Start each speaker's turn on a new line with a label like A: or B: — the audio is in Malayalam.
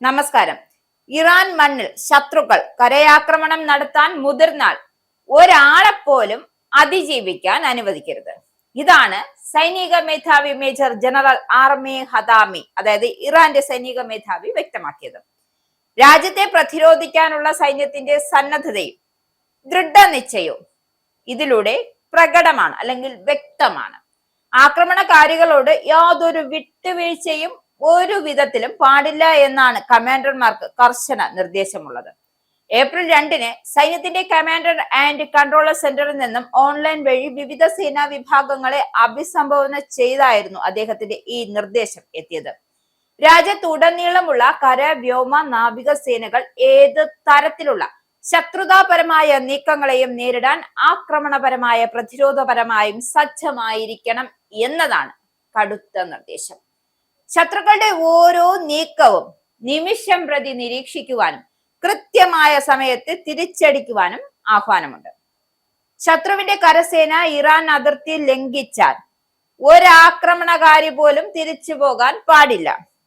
A: നമസ്കാരം. ഇറാൻ മണ്ണിൽ ശത്രുക്കൾ കരയാക്രമണം നടത്താൻ മുതിർന്നാൽ ഒരാളെപ്പോലും അതിജീവിക്കാൻ അനുവദിക്കരുത്. ഇതാണ് സൈനിക മേധാവി മേജർ ജനറൽ ആർമി ഹദാമി, അതായത് ഇറാന്റെ സൈനിക മേധാവി വ്യക്തമാക്കിയത്. രാജ്യത്തെ പ്രതിരോധിക്കാനുള്ള സൈന്യത്തിന്റെ സന്നദ്ധതയും ദൃഢനിശ്ചയവും ഇതിലൂടെ പ്രകടമാണ് അല്ലെങ്കിൽ വ്യക്തമാണ്. ആക്രമണകാരികളോട് യാതൊരു വിട്ടുവീഴ്ചയും ഒരു വിധത്തിലും പാടില്ല എന്നാണ് കമാൻഡർമാർക്ക് കർശന നിർദ്ദേശമുള്ളത്. ഏപ്രിൽ 2-ന് സൈന്യത്തിന്റെ കമാൻഡർ ആൻഡ് കൺട്രോളർ സെന്ററിൽ നിന്നും ഓൺലൈൻ വഴി വിവിധ സേനാ വിഭാഗങ്ങളെ അഭിസംബോധന ചെയ്തായിരുന്നു അദ്ദേഹത്തിന്റെ ഈ നിർദ്ദേശം എത്തിയത്. രാജ്യത്തുടനീളമുള്ള കര, വ്യോമ, നാവിക സേനകൾ ഏത് തരത്തിലുള്ള ശത്രുതാപരമായ നീക്കങ്ങളെയും നേരിടാൻ ആക്രമണപരമായ പ്രതിരോധപരമായും സജ്ജമായിരിക്കണം എന്നതാണ് കടുത്ത നിർദ്ദേശം. ശത്രുക്കളുടെ ഓരോ നീക്കവും നിമിഷം പ്രതി നിരീക്ഷിക്കുവാനും കൃത്യമായ സമയത്ത് തിരിച്ചടിക്കുവാനും ആഹ്വാനമുണ്ട്. ശത്രുവിന്റെ കരസേന ഇറാൻ അതിർത്തി ലംഘിച്ചാൽ ഒരാക്രമണകാരി പോലും തിരിച്ചു പോകാൻ പാടില്ല.